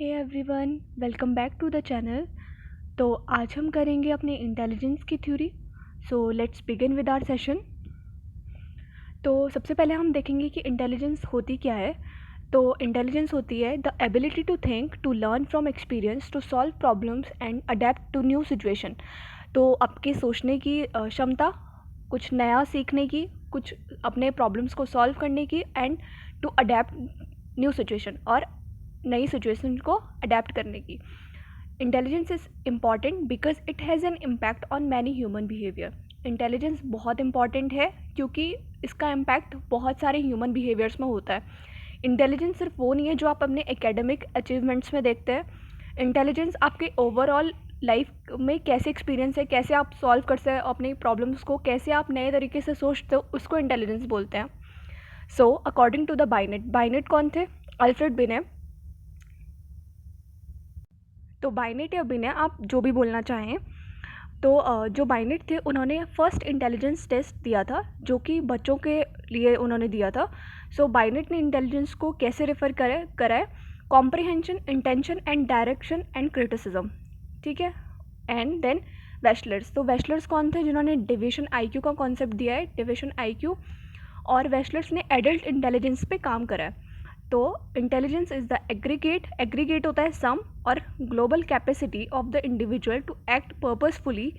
Hey everyone, welcome back to the channel. तो आज हम करेंगे अपने इंटेलिजेंस की theory. So let's begin with our session. तो सबसे पहले हम देखेंगे कि इंटेलिजेंस होती क्या है। तो इंटेलिजेंस होती है the ability to think, to learn from experience, to solve problems and adapt to new situation. तो आपके सोचने की क्षमता, कुछ नया सीखने की, कुछ अपने प्रॉब्लम्स को सॉल्व करने की, and to adapt new situation, और नई सिचुएशन को अडेप्ट करने की। Intelligence is important because it has an impact on many human behaviour. Intelligence बहुत इंपॉर्टेंट है क्योंकि इसका इम्पैक्ट बहुत सारे ह्यूमन बिहेवियर्स में होता है। इंटेलिजेंस सिर्फ वो नहीं है जो आप अपने एकेडमिक अचीवमेंट्स में देखते हैं। इंटेलिजेंस आपके ओवरऑल लाइफ में कैसे एक्सपीरियंस है, कैसे आप सॉल्व कर सकते हैं अपनी प्रॉब्लम्स को, कैसे आप नए तरीके से सोचते हो, उसको इंटेलिजेंस बोलते हैं। सो अकॉर्डिंग टू द बाइनेट कौन थे? Alfred beneath. तो बाइनेट या बिनेट, आप जो भी बोलना चाहें। तो जो बाइनेट थे उन्होंने फर्स्ट इंटेलिजेंस टेस्ट दिया था, जो कि बच्चों के लिए उन्होंने दिया था। सो बाइनेट ने इंटेलिजेंस को कैसे रेफर करा है? Comprehension, intention and direction and criticism. ठीक है। And then Wechsler's. तो वेशलर्स कौन थे? जिन्होंने डिविजन आईक्यू का कॉन्सेप्ट दिया है, डिविजन आईक्यू। और वेशलर्स ने एडल्ट इंटेलिजेंस पे काम करा है। तो इंटेलिजेंस इज़ द एग्रीगेट होता है सम और global capacity of the individual to act purposefully,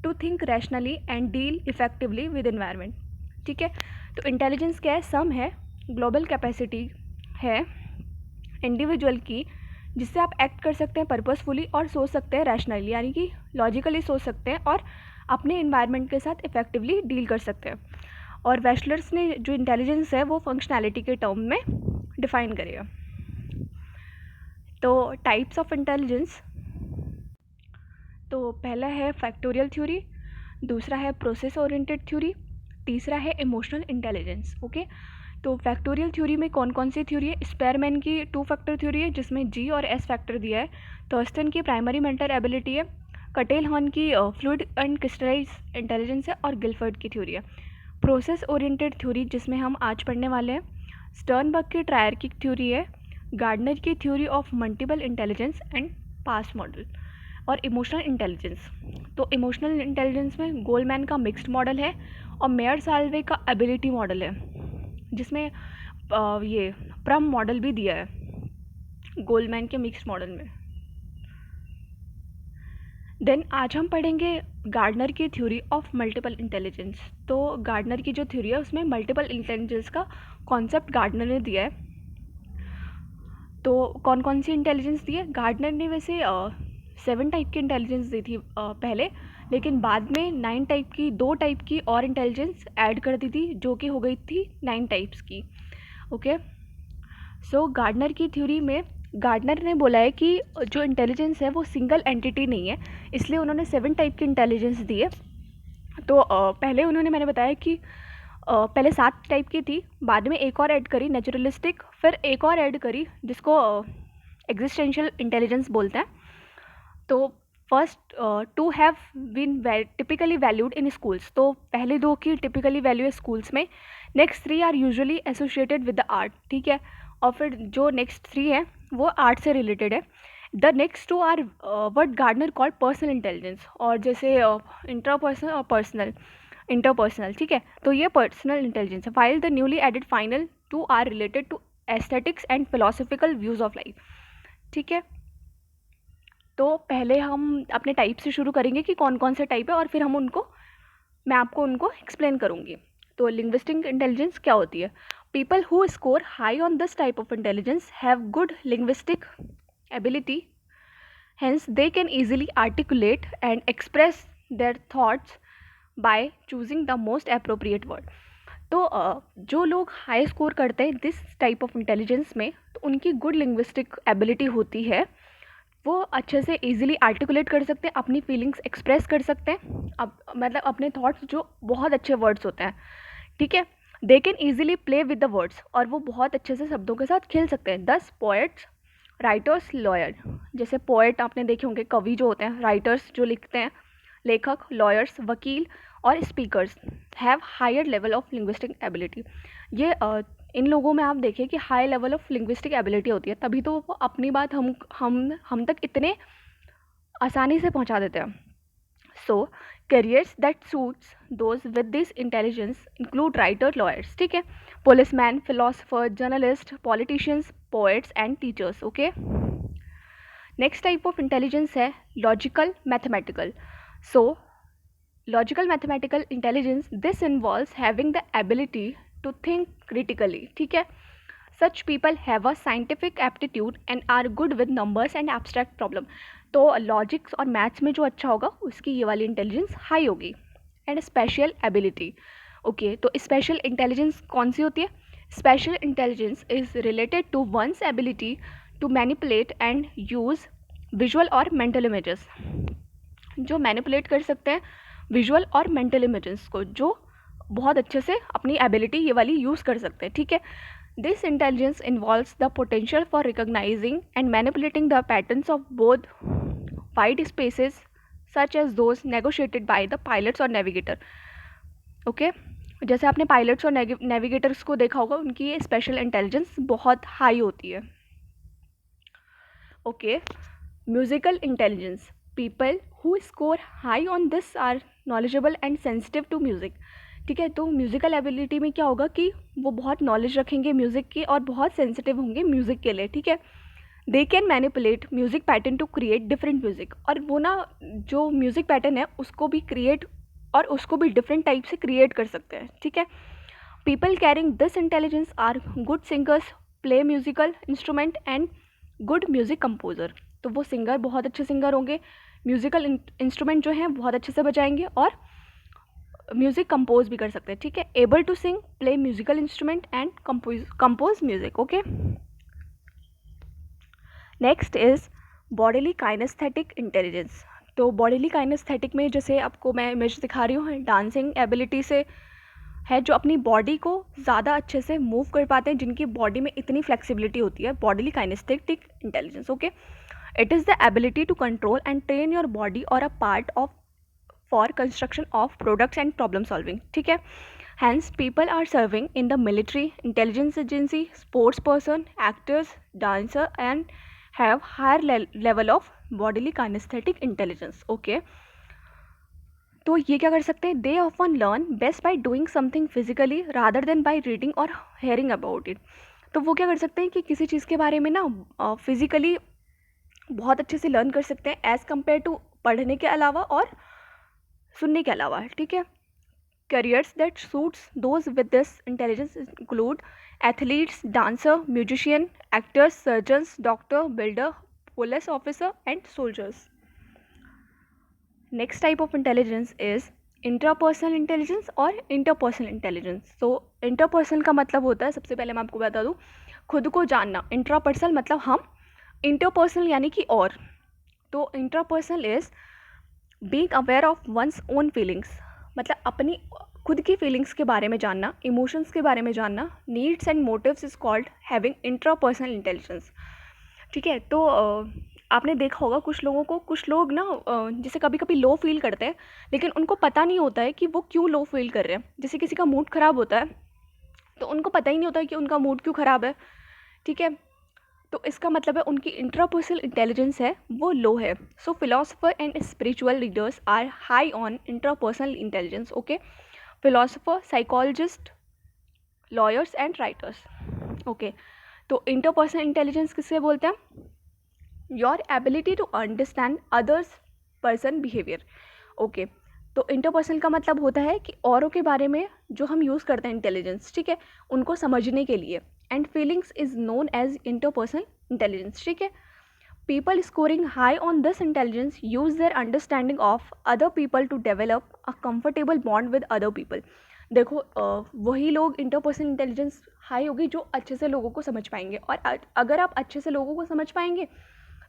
to think rationally and deal effectively with environment. ठीक है। तो इंटेलिजेंस क्या है? सम है, ग्लोबल कैपेसिटी है इंडिविजुअल की, जिससे आप एक्ट कर सकते हैं पर्पसफुली और सोच सकते हैं रैशनली, यानी कि लॉजिकली सोच सकते हैं और अपने इन्वायरमेंट के साथ इफेक्टिवली डील कर सकते हैं। और वेशलर्स ने जो इंटेलिजेंस है वो फंक्शनैलिटी के टर्म में डिफाइन करेगा। तो टाइप्स ऑफ इंटेलिजेंस, तो पहला है फैक्टोरियल थ्योरी, दूसरा है प्रोसेस ओरिएंटेड थ्योरी, तीसरा है इमोशनल इंटेलिजेंस। ओके। तो फैक्टोरियल थ्योरी में कौन कौन सी थ्योरी है? स्पेरमैन की 2 फैक्टर थ्योरी है, जिसमें जी और एस फैक्टर दिया है। थर्स्टन की प्राइमरी मेंटल एबिलिटी है। कटेल हॉर्न की फ्लूइड एंड क्रिस्टलाइज इंटेलिजेंस है। और गिलफर्ड की थ्योरी है प्रोसेस ओरिएंटेड थ्योरी, जिसमें हम आज पढ़ने वाले हैं। स्टर्नबर्ग की ट्रायर्किक थ्योरी है। गार्डनर की theory of multiple intelligence and past model. और इमोशनल इंटेलिजेंस, तो इमोशनल इंटेलिजेंस में गोलमैन का मिक्स्ड मॉडल है और मेयर साल्वे का एबिलिटी मॉडल है, जिसमें ये प्रम मॉडल भी दिया है गोलमैन के मिक्स्ड मॉडल में। देन आज हम पढ़ेंगे गार्डनर की थ्योरी ऑफ मल्टीपल इंटेलिजेंस। तो गार्डनर की जो थ्योरी है उसमें मल्टीपल इंटेलिजेंस का कॉन्सेप्ट गार्डनर ने दिया है। तो कौन कौन सी इंटेलिजेंस दी है? गार्डनर ने वैसे 7 टाइप की इंटेलिजेंस दी थी पहले, लेकिन बाद में 9 टाइप की, 2 टाइप की और इंटेलिजेंस ऐड कर दी थी, जो कि हो गई थी 9 टाइप्स की। ओके। सो गार्डनर की थ्योरी में गार्डनर ने बोला है कि जो इंटेलिजेंस है वो सिंगल एंटिटी नहीं है, इसलिए उन्होंने 7 टाइप की इंटेलिजेंस दी है। तो पहले उन्होंने, मैंने बताया कि पहले 7 टाइप की थी, बाद में एक और ऐड करी नेचुरलिस्टिक, फिर एक और ऐड करी जिसको एग्जिस्टेंशियल इंटेलिजेंस बोलते हैं। तो first 2 have been typically valued in schools. तो पहले 2 की टिपिकली वैल्यू है स्कूल्स में। Next 3 are usually associated with the art. ठीक है। और फिर जो नेक्स्ट 3 है वो आर्ट से रिलेटेड है। The next 2 are what Gardner called personal intelligence, और जैसे इंटरपर्सनल और इंटरपर्सनल। ठीक है। तो ये पर्सनल इंटेलिजेंस है। File the newly added final 2 are related to aesthetics and philosophical views of life. ठीक है। तो पहले हम अपने टाइप से शुरू करेंगे कि कौन कौन से टाइप है, और फिर मैं आपको उनको एक्सप्लेन करूँगी। तो लिंग्विस्टिक इंटेलिजेंस क्या होती है? People who score high on this type of intelligence have good linguistic ability, hence they can easily articulate and express their thoughts by choosing the most appropriate word. तो जो लोग high score करते हैं this type of intelligence में, तो उनकी good linguistic ability होती है, वो अच्छे से इजीली आर्टिकुलेट कर सकते हैं, अपनी फीलिंग्स एक्सप्रेस कर सकते हैं, मतलब अपने थॉट्स, जो बहुत अच्छे वर्ड्स होते हैं। ठीक है। They can easily play with the words, और वो बहुत अच्छे से शब्दों के साथ खेल सकते हैं। 10 पोएट्स, राइटर्स, लॉयर। जैसे पोएट आपने देखे होंगे, कवि जो होते हैं, राइटर्स जो लिखते हैं, लेखक, लॉयर्स, वकील और speakers have higher level of linguistic ability. ये इन लोगों में आप देखिए कि high level of linguistic ability होती है, तभी तो वो अपनी बात हम तक इतने आसानी से पहुंचा देते हैं. So careers that suits those with this intelligence include writer, lawyers, ठीक है, policeman, philosopher, journalist, politicians, poets and teachers. Okay, next type of intelligence है logical mathematical. So logical mathematical intelligence, this involves having the ability to think critically, ठीक है. Such people have a scientific aptitude and are good with numbers and abstract problem. तो logics और maths में जो अच्छा होगा उसकी ये वाली इंटेलिजेंस हाई होगी. And special ability. ओके, तो स्पेशल इंटेलिजेंस कौन सी होती है? Special intelligence is related to one's ability to manipulate and use visual और मेंटल इमेजेस. जो मैनिपुलेट कर सकते हैं विजुअल और मेंटल इमेजेस को, जो बहुत अच्छे से अपनी एबिलिटी ये वाली यूज़ कर सकते हैं, ठीक है. This intelligence involves the potential for recognizing and manipulating the patterns of both wide spaces, such as those negotiated by the pilots or navigator. Okay? जैसे आपने पायलट्स और नेविगेटर्स को देखा होगा, उनकी ये स्पेशल इंटेलिजेंस बहुत हाई होती है. Okay, musical intelligence. People who score high on this are knowledgeable and sensitive to music. ठीक है, तो म्यूज़िकल एबिलिटी में क्या होगा कि वो बहुत नॉलेज रखेंगे म्यूज़िक की और बहुत सेंसिटिव होंगे म्यूज़िक के लिए, ठीक है. They can manipulate music pattern to create different music. और वो ना जो म्यूज़िक पैटर्न है उसको भी क्रिएट और उसको भी डिफरेंट टाइप से क्रिएट कर सकते हैं, ठीक है. People carrying this intelligence are good singers, play musical instrument and good music composer. तो वो सिंगर बहुत अच्छे सिंगर होंगे, म्यूज़िकल इंस्ट्रूमेंट जो हैं बहुत अच्छे से बजाएंगे और म्यूज़िक कंपोज भी कर सकते हैं, ठीक है. Able to sing, play musical instrument and compose music. Okay, next is bodily kinesthetic intelligence. तो बॉडीली काइनेस्थेटिक में जैसे आपको मैं इमेज दिखा रही हूँ, डांसिंग एबिलिटी से है, जो अपनी बॉडी को ज़्यादा अच्छे से मूव कर पाते हैं, जिनकी बॉडी में इतनी फ्लेक्सिबिलिटी होती है, bodily kinesthetic intelligence. Okay, it is the ability to control and train your body और a part of for construction of products and problem solving, ठीक है. Hence people are serving in the military, intelligence agency, sports person, actors, dancer and have higher level of bodily kinesthetic intelligence. Okay, तो ये क्या कर सकते हैं? They often learn best by doing something physically rather than by reading और hearing about it. तो वो क्या कर सकते हैं कि किसी चीज़ के बारे में ना फिजिकली बहुत अच्छे से लर्न कर सकते हैं एज़ कम्पेयर टू पढ़ने के अलावा और सुनने के अलावा, ठीक है. Careers that suits those with this intelligence include athletes, dancer, musician, actors, surgeons, doctor, builder, police officer and soldiers. Next type of intelligence is interpersonal intelligence और इंटरपर्सनल इंटेलिजेंस. तो इंटरपर्सनल का मतलब होता है, सबसे पहले मैं आपको बता दूँ, खुद को जानना. इंट्रापर्सनल मतलब हम, इंटरपर्सनल यानी कि और. तो interpersonal is being aware of one's own feelings, मतलब अपनी खुद की फीलिंग्स के बारे में जानना, इमोशंस के बारे में जानना. Needs and motives is called having intrapersonal intelligence, ठीक है. तो आपने देखा होगा कुछ लोगों को, कुछ लोग ना जैसे कभी कभी लो फील करते हैं, लेकिन उनको पता नहीं होता है कि वो क्यों लो फील कर रहे हैं. जैसे किसी का मूड ख़राब होता है तो उनको पता ही नहीं होता है कि उनका मूड क्यों ख़राब है, ठीक है. तो इसका मतलब है उनकी इंट्रापर्सनल इंटेलिजेंस है वो लो है. So philosopher and spiritual leaders are high on intrapersonal intelligence. Okay, philosopher, psychologist, lawyers and writers. Okay, तो इंटरपर्सनल इंटेलिजेंस किससे बोलते हैं? Your ability to understand others person behaviour. Okay, तो इंटरपर्सनल का मतलब होता है कि औरों के बारे में जो हम यूज़ करते हैं इंटेलिजेंस, ठीक है, उनको समझने के लिए. And feelings is known as interpersonal intelligence, ठीक है. People scoring high on this intelligence use their understanding of other people to develop a comfortable bond with other people. देखो वही लोग, इंटरपर्सनल इंटेलिजेंस हाई होगी जो अच्छे से लोगों को समझ पाएंगे. और अगर आप अच्छे से लोगों को समझ पाएंगे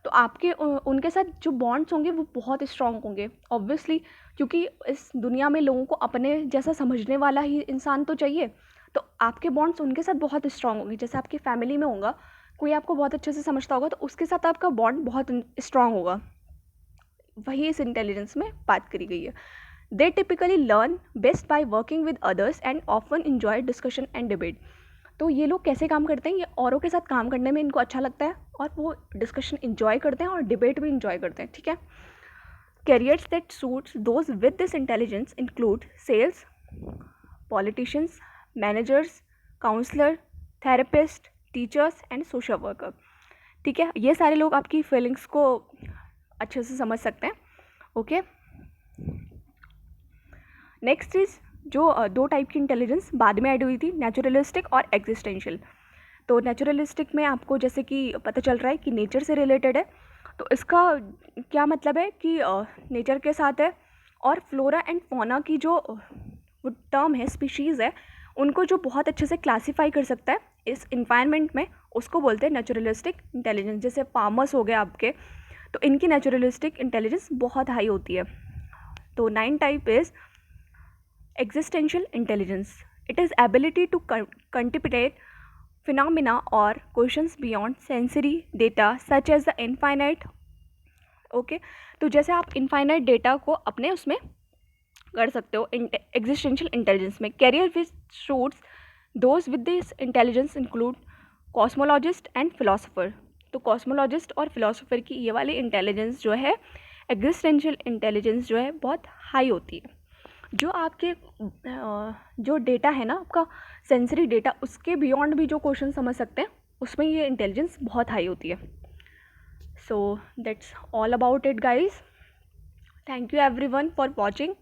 तो आपके उनके साथ जो बॉन्ड्स होंगे वो बहुत स्ट्रॉन्ग होंगे, ऑब्वियसली, क्योंकि इस दुनिया में लोगों को अपने जैसा समझने वाला ही इंसान तो चाहिए. तो आपके बॉन्ड्स उनके साथ बहुत स्ट्रॉन्ग होंगे. जैसे आपकी फैमिली में होगा, कोई आपको बहुत अच्छे से समझता होगा तो उसके साथ आपका बॉन्ड बहुत स्ट्रॉन्ग होगा. वही इस इंटेलिजेंस में बात करी गई है. दे typically learn best by working with others and often enjoy discussion and debate. तो ये लोग कैसे काम करते हैं, ये औरों के साथ काम करने में इनको अच्छा लगता है और वो डिस्कशन इन्जॉय करते हैं और डिबेट भी इन्जॉय करते हैं, ठीक है। Careers that suits those with this intelligence include sales, politicians, managers, counsellor, therapist, teachers and social worker, ठीक है। ये सारे लोग आपकी फीलिंग्स को अच्छे से समझ सकते हैं, ओके। नेक्स्ट इज जो दो टाइप की इंटेलिजेंस बाद में ऐड हुई थी, नेचुरलिस्टिक और एग्जिस्टेंशियल। तो नेचुरलिस्टिक में आपको जैसे कि पता चल रहा है कि नेचर से रिलेटेड है, तो इसका क्या मतलब है कि नेचर के साथ है और फ्लोरा एंड फौना की जो वो टर्म है, स्पीशीज़ है, उनको जो बहुत अच्छे से क्लासीफाई कर सकता है इस इन्वायरमेंट में, उसको बोलते हैं नेचुरलिस्टिक इंटेलिजेंस। जैसे फार्मर्स हो गए आपके, तो इनकी नेचुरलिस्टिक इंटेलिजेंस बहुत हाई होती है। तो 9 type is existential intelligence. It is ability to contemplate phenomena or questions beyond sensory data such as the infinite, okay। तो जैसे आप इनफाइनाइट डेटा को अपने उसमें कर सकते हो एग्जिस्टेंशियल इंटेलिजेंस में। Career which suits those with this intelligence include cosmologist and philosopher. तो कॉस्मोलॉजिस्ट और फिलोसोफर की ये वाली इंटेलिजेंस जो है, एग्जिस्टेंशियल इंटेलिजेंस जो है, बहुत हाई होती है। जो आपके जो डेटा है ना आपका सेंसरी डेटा, उसके बियॉन्ड भी जो क्वेश्चन समझ सकते हैं, उसमें ये इंटेलिजेंस बहुत हाई होती है। So that's all about it guys. Thank you everyone for watching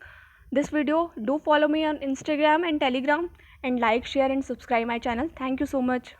this video. Do follow me on Instagram and Telegram and like, share and subscribe my channel. Thank you so much.